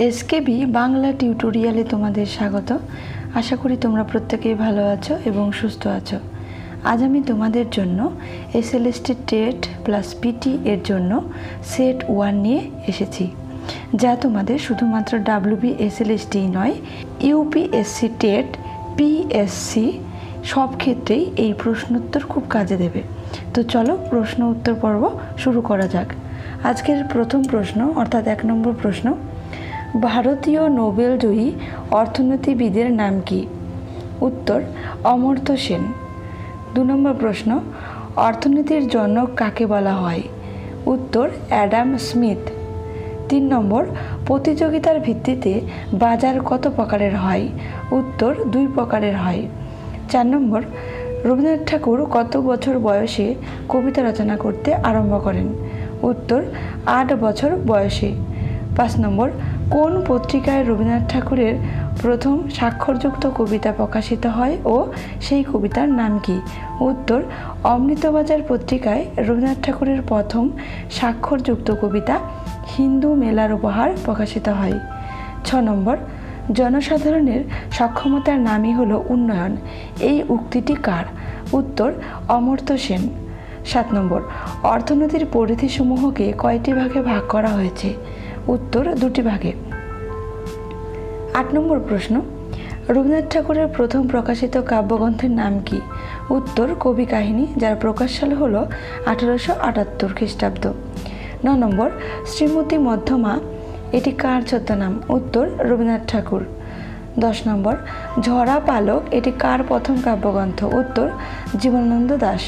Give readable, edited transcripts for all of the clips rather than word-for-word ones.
SKB Bangla টিউটোরিয়ালে তোমাদের স্বাগত। আশা করি তোমরা প্রত্যেকেই ভালো আছো এবং সুস্থ আছো। আজ আমি তোমাদের জন্য SLST TET প্লাস PT এর জন্য Set-1 নিয়ে এসেছি, যা তোমাদের শুধুমাত্র WBSLST নয়, UPSC TET, PSC সব ক্ষেত্রেই এই প্রশ্নোত্তর খুব কাজে দেবে। তো চলো প্রশ্ন উত্তর পর্ব শুরু করা যাক। আজকের প্রথম প্রশ্ন অর্থাৎ 1 নম্বর প্রশ্ন, ভারতীয় নোবেলজয়ী অর্থনীতিবিদের নাম কি? উত্তর অমর্ত্য সেন। 2 নম্বর প্রশ্ন, অর্থনীতির জনক কাকে বলা হয়? উত্তর অ্যাডাম স্মিথ। 3 নম্বর, প্রতিযোগিতার ভিত্তিতে বাজার কত প্রকারের হয়? উত্তর 2 প্রকারের হয়। 4 নম্বর, রবীন্দ্রনাথ ঠাকুর কত বছর বয়সে কবিতা রচনা করতে আরম্ভ করেন? উত্তর 8 বছর বয়সে। 5 নম্বর, কোন পত্রিকায় রবীন্দ্রনাথ ঠাকুরের প্রথম স্বাক্ষরযুক্ত কবিতা প্রকাশিত হয় ও সেই কবিতার নাম কি? উত্তর অমৃতবাজার পত্রিকায় রবীন্দ্রনাথ ঠাকুরের প্রথম স্বাক্ষরযুক্ত কবিতা হিন্দু মেলার উপহার প্রকাশিত হয়। 6 নম্বর, জনসাধারণের সক্ষমতার নামই হলো উন্নয়ন, এই উক্তিটি কার? উত্তর অমর্ত্য সেন। 7 নম্বর, অর্থনীতির পরিধিসমূহকে কয়টি ভাগে ভাগ করা হয়েছে? উত্তর 2টি ভাগে। 8 নম্বর প্রশ্ন, রবীন্দ্রনাথ ঠাকুরের প্রথম প্রকাশিত কাব্যগ্রন্থের নাম কি? উত্তর কবি কাহিনী, যার প্রকাশ সাল হল 1878 খ্রিস্টাব্দ। 9 নম্বর, শ্রীমতী মধ্যমা এটি কার ছদ্মনাম? উত্তর রবীন্দ্রনাথ ঠাকুর। 10 নম্বর, ঝরা পালক এটি কার প্রথম কাব্যগ্রন্থ? উত্তর জীবনানন্দ দাশ।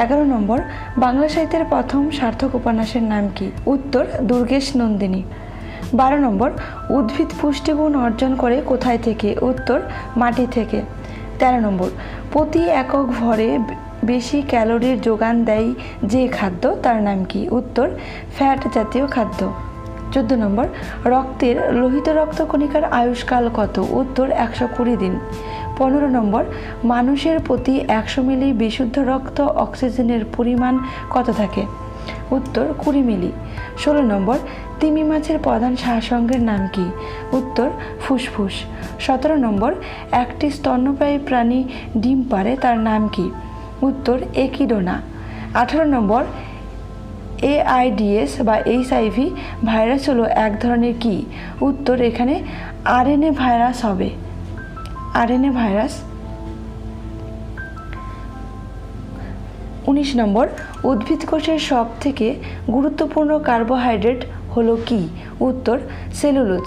11 নম্বর, বাংলা সাহিত্যের প্রথম সার্থক উপন্যাসের নাম কি? উত্তর দুর্গেশ নন্দিনী। 12 নম্বর, উদ্ভিদ পুষ্টিগুণ অর্জন করে কোথায় থেকে? উত্তর মাটি থেকে। 13 নম্বর, প্রতি একক ভরে বেশি ক্যালোরির যোগান দেয় যে খাদ্য তার নাম কি? উত্তর ফ্যাট জাতীয় খাদ্য। 14 নম্বর, রক্তের লোহিত রক্তকণিকার আয়ুষ্কাল কত? উত্তর 120 দিন। 15 নম্বর, মানুষের প্রতি 100 মিলি বিশুদ্ধ রক্ত অক্সিজেনের পরিমাণ কত থাকে? উত্তর 20 মিলি। 16 নম্বর, তিমি মাছের প্রধান সাহাসঙ্গের নাম কি? উত্তর ফুসফুস। 17 নম্বর, একটি স্তন্যপায়ী প্রাণী ডিম পাড়ে, তার নাম কি? উত্তর একিডোনা। 18 নম্বর, AIDS বা HIV ভাইরাস হলো এক ধরনের কি? উত্তর এখানে RNA ভাইরাস হবে, RNA ভাইরাস। 19 নম্বর, উদ্ভিদ কোষের সব থেকে গুরুত্বপূর্ণ কার্বোহাইড্রেট হলো কি? উত্তর সেলুলোজ।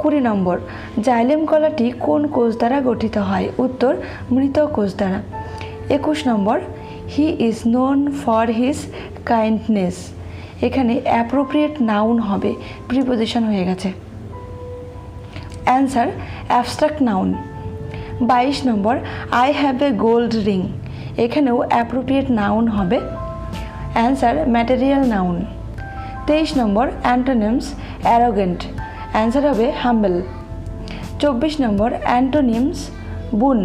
20 নম্বর, জাইলেম কলাটি কোন কোষ দ্বারা গঠিত হয়? উত্তর মৃত কোষ দ্বারা। 21 number, he is known for his kindness, এখানে অ্যাপ্রোপ্রিয়েট নাউন হবে, প্রিপোজিশন হয়ে গেছে। Answer abstract noun. 22 number, I have a gold ring, এখানেও অ্যাপ্রোপ্রিয়েট নাউন হবে, answer material noun. 23 number, antonyms arrogant, answer হবে humble. 24 number, antonyms boon,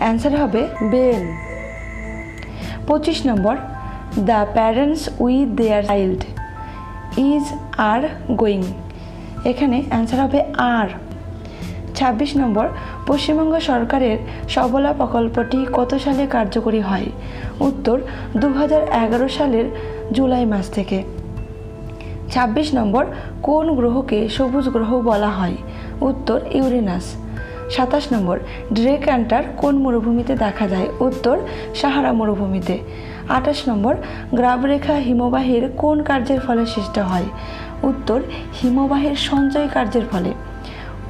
answer হবে bane. 25 number, the parents with their child is are going, এখানে answer হবে are. 26 নম্বর, পশ্চিমবঙ্গ সরকারের সবলা প্রকল্পটি কত সালে কার্যকরী হয়? উত্তর 2011 সালের জুলাই মাস থেকে। 26 নম্বর, কোন গ্রহকে সবুজ গ্রহ বলা হয়? উত্তর ইউরেনাস। 27 নম্বর, ড্রেক অ্যান্টার কোন মরুভূমিতে দেখা যায়? উত্তর সাহারা মরুভূমিতে। 28 নম্বর, গ্রাবরেখা হিমবাহের কোন কার্যের ফলে সৃষ্ট হয়? উত্তর হিমবাহের সঞ্চয় কার্যের ফলে।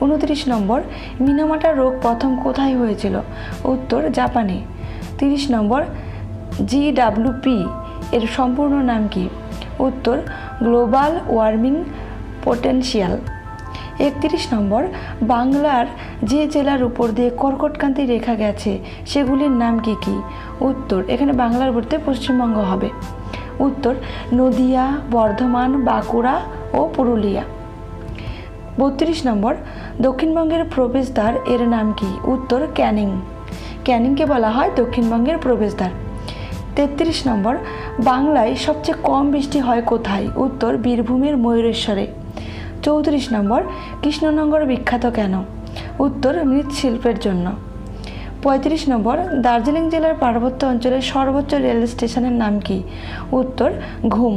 29 নম্বর, মিনামাটা রোগ প্রথম কোথায় হয়েছিল? উত্তর জাপানে। 30 নম্বর, GWP এর সম্পূর্ণ নাম কি? উত্তর গ্লোবাল ওয়ার্মিং পোটেনশিয়াল। 31 নম্বর, বাংলার যে জেলার উপর দিয়ে কর্কটক্রান্তি রেখা গেছে সেগুলির নাম কি কি? উত্তর এখানে বাংলার বলতে পশ্চিমবঙ্গ হবে, উত্তর নদিয়া, বর্ধমান, বাঁকুড়া ও পুরুলিয়া। 32 নম্বর, দক্ষিণবঙ্গের প্রবেশদ্বার এর নাম কি? উত্তর ক্যানিং, ক্যানিংকে বলা হয় দক্ষিণবঙ্গের প্রবেশদ্বার। 33 নম্বর, বাংলায় সবচেয়ে কম বৃষ্টি হয় কোথায়? উত্তর বীরভূমের ময়ূরেশ্বরে। 34 নম্বর, কৃষ্ণনগর বিখ্যাত কেন? উত্তর, মৃৎশিল্পের জন্য। 35 নম্বর, দার্জিলিং জেলার পার্বত্য অঞ্চলের সর্বোচ্চ রেল স্টেশনের নাম কি? উত্তর, ঘুম।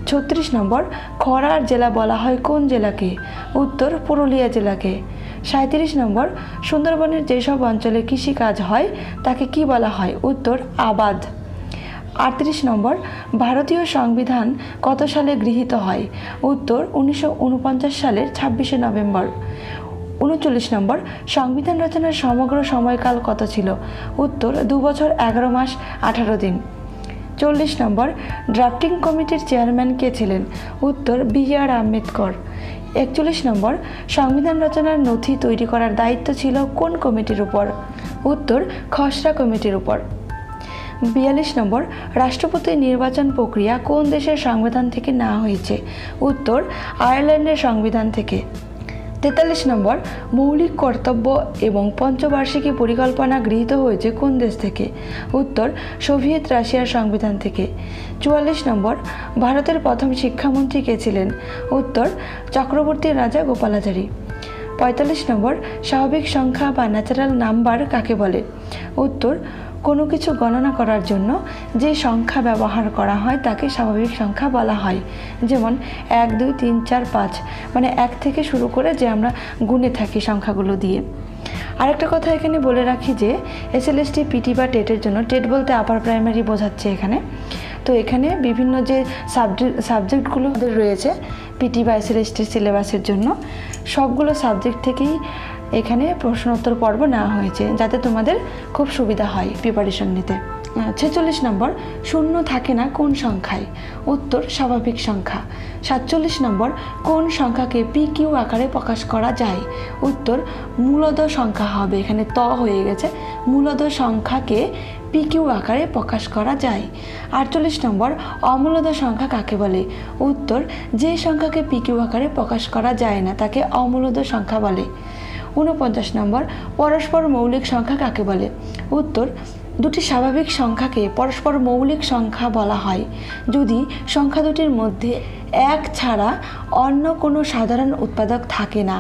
36 নম্বর, খরার জেলা বলা হয় কোন জেলাকে? উত্তর, পুরুলিয়া জেলাকে। 37 নম্বর, সুন্দরবনের যেসব অঞ্চলে কৃষিকাজ হয় তাকে কি বলা হয়? উত্তর, আবাদ। 38 নম্বর, ভারতীয় সংবিধান কত সালে গৃহীত হয়? উত্তর, 1949 সালের 26শে নভেম্বর। 39 নম্বর, সংবিধান রচনার সমগ্র সময়কাল কত ছিল? উত্তর, 2 বছর 11 মাস 18 দিন। 40 নম্বর, ড্রাফটিং কমিটির চেয়ারম্যান কে ছিলেন? উত্তর, বি.আর. আম্বেদকর। 41 নম্বর, সংবিধান রচনার নথি তৈরি করার দায়িত্ব ছিল কোন কমিটির উপর? উত্তর, খসড়া কমিটির উপর। 42 নম্বর, রাষ্ট্রপতি নির্বাচন প্রক্রিয়া কোন দেশের সংবিধান থেকে নেওয়া হয়েছে? উত্তর, আয়ারল্যান্ডের সংবিধান থেকে। 43 নম্বর, মৌলিক কর্তব্য এবং পঞ্চবার্ষিকী পরিকল্পনা গৃহীত হয়েছে কোন দেশ থেকে? উত্তর, সোভিয়েত রাশিয়ার সংবিধান থেকে। 44 নম্বর, ভারতের প্রথম শিক্ষামন্ত্রী কে ছিলেন? উত্তর, চক্রবর্তী রাজা গোপালাচারী। 45 নম্বর, স্বাভাবিক সংখ্যা বা ন্যাচারাল নাম্বার কাকে বলে? উত্তর, কোনো কিছু গণনা করার জন্য যে সংখ্যা ব্যবহার করা হয় তাকে স্বাভাবিক সংখ্যা বলা হয়। যেমন 1 2 3 4 5, মানে 1 থেকে শুরু করে যে আমরা গুণে থাকি সংখ্যাগুলো দিয়ে। আরেকটা কথা এখানে বলে রাখি যে SLST PT বা টেটের জন্য, টেট বলতে আপার প্রাইমারি বোঝাচ্ছে এখানে, তো এখানে বিভিন্ন যে সাবজেক্টগুলো রয়েছে পিটি বা SLST সিলেবাসের জন্য, সবগুলো সাবজেক্ট থেকেই এখানে প্রশ্নোত্তর পর্ব নেওয়া হয়েছে যাতে তোমাদের খুব সুবিধা হয় প্রিপারেশন নিতে। 46 নম্বর, শূন্য থাকে না কোন সংখ্যায়? উত্তর, স্বাভাবিক সংখ্যা। 47 নম্বর, কোন সংখ্যাকে PQ আকারে প্রকাশ করা যায়? উত্তর, মূলদ সংখ্যা হবে, এখানে ত হয়ে গেছে, মূলদ সংখ্যাকে PQ আকারে প্রকাশ করা যায়। 48 নম্বর, অমূলদ সংখ্যা কাকে বলে? উত্তর, যে সংখ্যাকে PQ আকারে প্রকাশ করা যায় না তাকে অমূলদ সংখ্যা বলে। 49 নম্বর, পরস্পর মৌলিক সংখ্যা কাকে বলে? উত্তর, দুটি স্বাভাবিক সংখ্যাকে পরস্পর মৌলিক সংখ্যা বলা হয় যদি সংখ্যা দুটির মধ্যে এক ছাড়া অন্য কোনো সাধারণ উৎপাদক থাকে না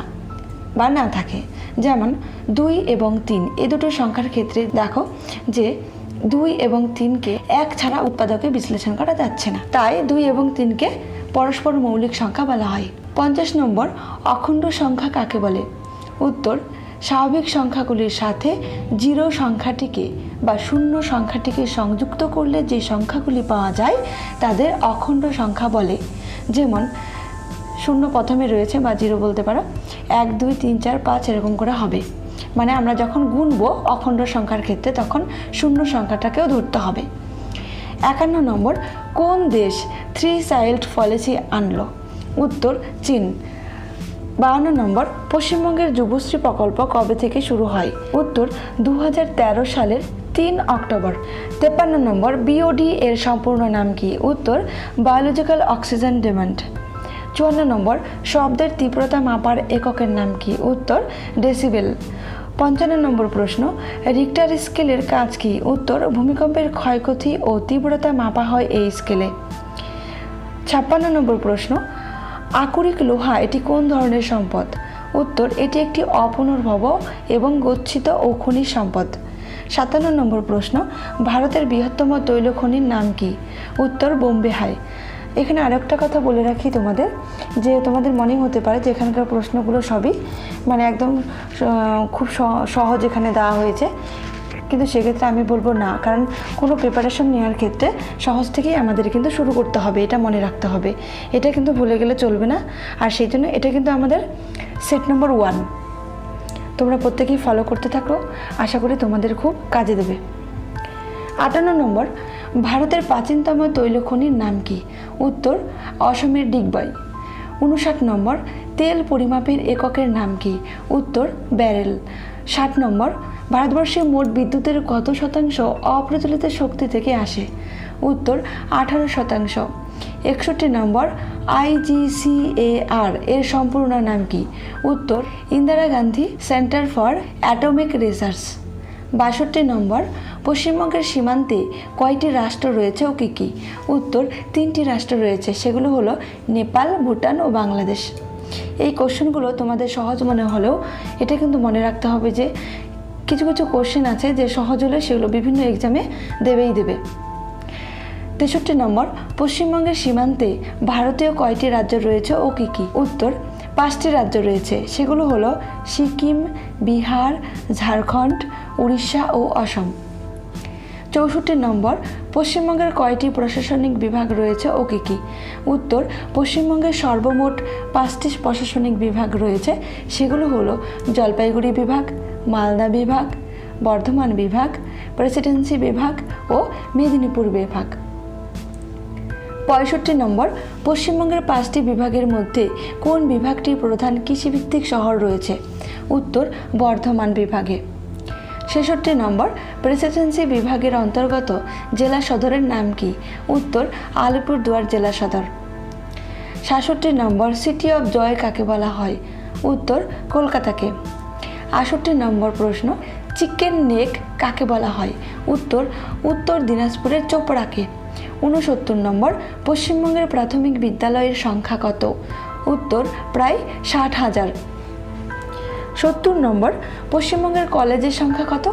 বা না থাকে। যেমন 2 এবং 3, এই দুটো সংখ্যার ক্ষেত্রে দেখো যে 2 এবং 3কে এক ছাড়া উৎপাদকে বিশ্লেষণ করা যাচ্ছে না, তাই 2 এবং 3কে পরস্পর মৌলিক সংখ্যা বলা হয়। 50 নম্বর, অখণ্ড সংখ্যা কাকে বলে? উত্তর, স্বাভাবিক সংখ্যাগুলির সাথে 0 সংখ্যাটিকে বা শূন্য সংখ্যাটিকে সংযুক্ত করলে যে সংখ্যাগুলি পাওয়া যায় তাদের অখণ্ড সংখ্যা বলে। যেমন 0 প্রথমে রয়েছে বা 0 বলতে পারো, 1 2 3 4 5 এরকম করে হবে, মানে আমরা যখন গুনবো অখণ্ড সংখ্যার ক্ষেত্রে তখন শূন্য সংখ্যাটাকেও ধরতে হবে। 51 নম্বর, কোন দেশ 3 চাইল্ড পলিসি আনলো? উত্তর, চীন। 52 নম্বর, পশ্চিমবঙ্গের যুবশ্রী প্রকল্প কবে থেকে শুরু হয়? উত্তর, 2013 সালের 3 অক্টোবর। 53 নম্বর, BOD এর সম্পূর্ণ নাম কি? উত্তর, বায়োলজিক্যাল অক্সিজেন ডিমান্ড। 54 নম্বর, শব্দের তীব্রতা মাপার এককের নাম কি? উত্তর, ডেসিবেল। 55 নম্বর প্রশ্ন, রিক্টার স্কেলের কাজ কি? উত্তর, ভূমিকম্পের ক্ষয়ক্ষতি ও তীব্রতা মাপা হয় এই স্কেলে। 56 নম্বর প্রশ্ন, আকরিক লোহা এটি কোন ধরনের সম্পদ? উত্তর, এটি একটি অপুনর্ভব এবং গচ্ছিত ও খনিজ সম্পদ। 57 নম্বর প্রশ্ন, ভারতের বৃহত্তম তৈল খনির নাম কি? উত্তর, বোম্বে হাই। এখানে আরেকটা কথা বলে রাখি তোমাদের, যে তোমাদের মনে হতে পারে যে এখানকার প্রশ্নগুলো সবই মানে একদম খুব সহজ এখানে দেওয়া হয়েছে, কিন্তু সেক্ষেত্রে আমি বলবো না, কারণ কোনো প্রিপারেশন নেওয়ার ক্ষেত্রে সহজ থেকেই আমাদের কিন্তু শুরু করতে হবে, এটা মনে রাখতে হবে, এটা কিন্তু ভুলে গেলে চলবে না। আর সেই জন্য এটা কিন্তু আমাদের সেট নম্বর 1, তোমরা প্রত্যেকেই ফলো করতে থাকো, আশা করি তোমাদের খুব কাজে দেবে। 58 নম্বর, ভারতের প্রাচীনতম তৈল খনির নাম কি? উত্তর, অসমের ডিগবয়। 59 নম্বর, তেল পরিমাপের এককের নাম কি? উত্তর, ব্যারেল। 60 নম্বর, ভারতবর্ষে মোট বিদ্যুতের কত শতাংশ অপ্রচলিত শক্তি থেকে আসে? উত্তর, 18%। 61 নম্বর, IGCAR এর সম্পূর্ণ নাম কি? উত্তর, Indira Gandhi centre for atomic research. 62 নম্বর, পশ্চিমবঙ্গের সীমান্তে কয়টি রাষ্ট্র রয়েছে ও কী কী? উত্তর, 3টি রাষ্ট্র রয়েছে, সেগুলো হলো নেপাল, ভুটান ও বাংলাদেশ। এই কোশ্চেনগুলো তোমাদের সহজ মনে হলেও এটা কিন্তু মনে রাখতে হবে যে কিছু কিছু কোশ্চেন আছে যে সহজ হলে সেগুলো বিভিন্ন এক্সামে দেবে। 63 নম্বর, পশ্চিমবঙ্গের সীমান্তে ভারতীয় কয়টি রাজ্য রয়েছে ও কী কী? উত্তর, 5টি রাজ্য রয়েছে, সেগুলো হলো সিকিম, বিহার, ঝাড়খণ্ড, উড়িষ্যা ও অসম। 64 নম্বর, পশ্চিমবঙ্গের কয়টি প্রশাসনিক বিভাগ রয়েছে ও কী কী? উত্তর, পশ্চিমবঙ্গের সর্বমোট 5টি প্রশাসনিক বিভাগ রয়েছে, সেগুলো হলো জলপাইগুড়ি বিভাগ, মালদা বিভাগ, বর্ধমান বিভাগ, প্রেসিডেন্সি বিভাগ ও মেদিনীপুর বিভাগ। 65 নম্বর, পশ্চিমবঙ্গের 5টি বিভাগের মধ্যে কোন বিভাগটি প্রধান কৃষিভিত্তিক শহর রয়েছে? উত্তর, বর্ধমান বিভাগে। 66 নম্বর, প্রেসিডেন্সি বিভাগের অন্তর্গত জেলা সদরের নাম কি? উত্তর, আলিপুরদুয়ার জেলা সদর। 67 নম্বর, সিটি অফ জয় কাকে বলা হয়? উত্তর, কলকাতাকে। 68 নম্বর প্রশ্ন, চিকেন নেক কাকে বলা হয়? উত্তর, উত্তর দিনাজপুরের চোপড়াকে। 69 নম্বর, পশ্চিমবঙ্গের প্রাথমিক বিদ্যালয়ের সংখ্যা কত? উত্তর, প্রায় 60,000। 70 নম্বর, পশ্চিমবঙ্গের কলেজের সংখ্যা কত?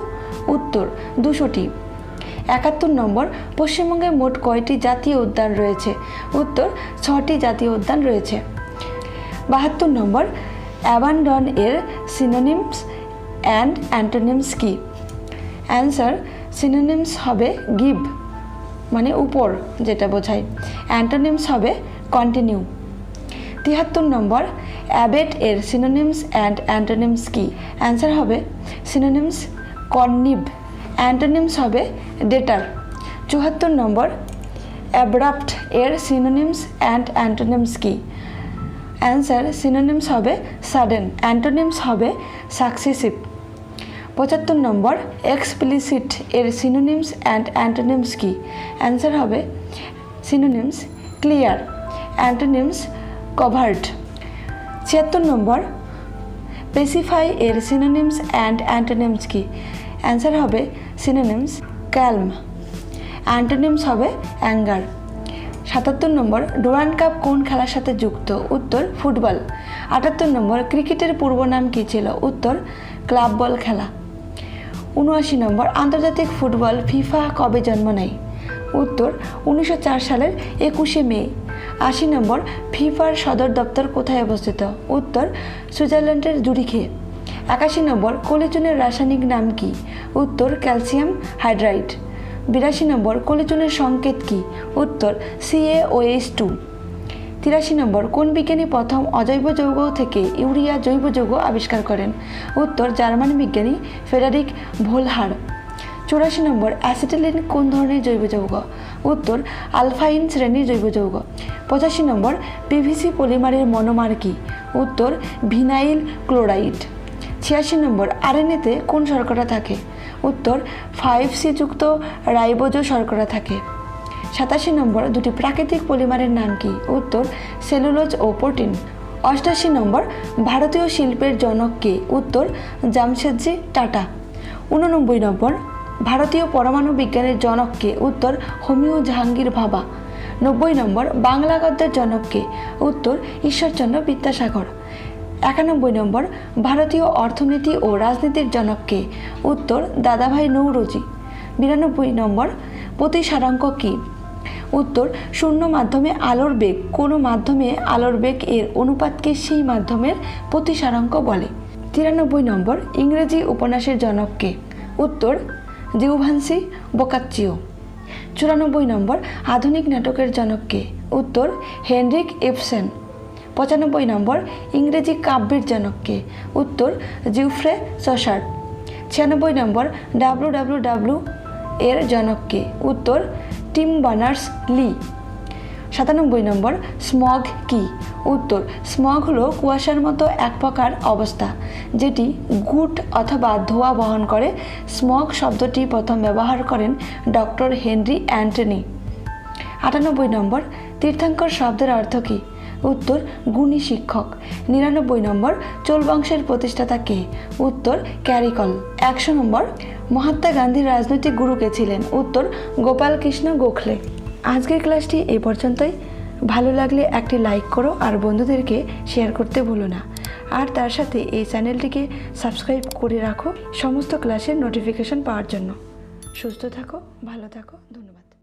উত্তর, 200টি। 71 নম্বর, পশ্চিমবঙ্গে মোট কয়টি জাতীয় উদ্যান রয়েছে? উত্তর, 6টি জাতীয় উদ্যান রয়েছে। 72 নম্বর, অ্যাবান্ডন এর সিনোনিমস অ্যান্ড অ্যান্টোনিমস কি? অ্যান্সার, সিনোনিমস হবে গিভ মানে উপর, যেটা বোঝায়। অ্যান্টোনিমস হবে কন্টিনিউ। 73 নম্বর, অ্যাবেট এর সিনোনিমস অ্যান্ড অ্যান্টোনিমস কি? অ্যান্সার হবে সিনোনিমস কর্নিভ, অ্যান্টোনিমস হবে ডেটার। 74 নম্বর, অ্যাব্রাপ্ট এর সিনোনিমস অ্যান্ড অ্যান্টোনিমস কি? অ্যান্সার, সিনোনিমস হবে সাডেন, অ্যান্টোনিমস হবে সাকসেসিভ। 75 নম্বর, এক্সপ্লিসিট এর সিনোনিমস অ্যান্ড অ্যান্টোনিমস কি? অ্যান্সার হবে সিনোনিমস ক্লিয়ার, অ্যান্টোনিমস কভার্ড। 76 নম্বর, স্পেসিফাই এর সিনোনিমস অ্যান্ড অ্যান্টোনিমস কি? অ্যান্সার হবে সিনোনিমস ক্যালম, অ্যান্টোনিমস হবে অ্যাঙ্গার। 77 নম্বর, ডুরান্ড কাপ কোন খেলার সাথে যুক্ত? উত্তর, ফুটবল। 78 নম্বর, ক্রিকেটের পূর্ব নাম কী ছিল? উত্তর, ক্লাব বল খেলা। 79 নম্বর, আন্তর্জাতিক ফুটবল ফিফা কবে জন্ম নেয়? উত্তর, 1904 সালের 21শে মে। 80 নম্বর, ফিফার সদর দপ্তর কোথায় অবস্থিত? উত্তর, সুইজারল্যান্ডের জুরিখে। 81 নম্বর, কলিচুনের রাসায়নিক নাম কি? উত্তর, ক্যালসিয়াম হাইড্রাইড। 82 নম্বর, কলিচুনের সংকেত কি? উত্তর, CaOH2। 83 নম্বর, কোন বিজ্ঞানী প্রথম অজৈব যৌগ থেকে ইউরিয়া জৈব যৌগ আবিষ্কার করেন? উত্তর, জার্মান বিজ্ঞানী ফ্রেডারিক ভোলহার। 84 নম্বর, অ্যাসিটিলিন কোন ধরনের জৈব যৌগ? উত্তর, আলফাইন শ্রেণীর জৈব যৌগ। 85 নম্বর, পিভিসি পলিমারের মনোমার কি? উত্তর, ভিনাইল ক্লোরাইড। 86 নম্বর, আরএনএতে কোন শর্করা থাকে? উত্তর, 5C যুক্ত রাইবোজো শর্করা থাকে। 87 নম্বর, দুটি প্রাকৃতিক পলিমারের নাম কি? উত্তর, সেলুলোজ ও প্রোটিন। 88 নম্বর, ভারতীয় শিল্পের জনক কে? উত্তর, জামশেদজি টাটা। 89 নম্বর, ভারতীয় পরমাণু বিজ্ঞানের জনক কে? উত্তর, হোমিও জাহাঙ্গীর ভাবা। 90 নম্বর, বাংলা গদ্যের জনক কে? উত্তর, ঈশ্বরচন্দ্র বিদ্যাসাগর। 91 নম্বর, ভারতীয় অর্থনীতি ও রাজনীতির জনক কে? উত্তর, দাদাভাই নৌরোজি। 92 নম্বর, প্রতিসারাঙ্ক কি? উত্তর, শূন্য মাধ্যমে আলোর বেগ, কোনো মাধ্যমে আলোর বেগ এর অনুপাতকে সেই মাধ্যমের প্রতিসারাঙ্ক বলে। 93 নম্বর, ইংরেজি উপন্যাসের জনক কে? উত্তর, জিউভান্সি বোকাচ্চিও। 94 নম্বর, আধুনিক নাটকের জনক কে? উত্তর, হেনরিক ইবসেন। 95 নম্বর, ইংরেজি কাব্যের জনক কে? উত্তর, জিউফ্রে চসার। 96 নম্বর, WWW এর জনক কে? উত্তর, টিম বার্নার্স লি। 97 নম্বর, স্মগ কি? উত্তর, স্মগ হলো কুয়াশার মতো এক প্রকার অবস্থা যেটি গুট অথবা ধোঁয়া বহন করে। স্মগ শব্দটি প্রথম ব্যবহার করেন ডক্টর হেনরি অ্যান্টনি। 98 নম্বর, তীর্থঙ্কর শব্দের অর্থ কী? উত্তর, গুণী শিক্ষক। 99 নম্বর, চোল বংশের প্রতিষ্ঠাতা কে? উত্তর, ক্যারিকল। 100 নম্বর, মহাত্মা গান্ধীর রাজনৈতিক গুরু কে ছিলেন? উত্তর, গোপাল কৃষ্ণ গোখলে। আজকের ক্লাসটি এই পর্যন্তই। ভালো লাগলে একটি লাইক করো আর বন্ধুদেরকে শেয়ার করতে ভুলো না। আর তার সাথে এই চ্যানেলটিকে সাবস্ক্রাইব করে রাখো সমস্ত ক্লাসের নোটিফিকেশন পাওয়ার জন্য। সুস্থ থাকো, ভালো থাকো, ধন্যবাদ।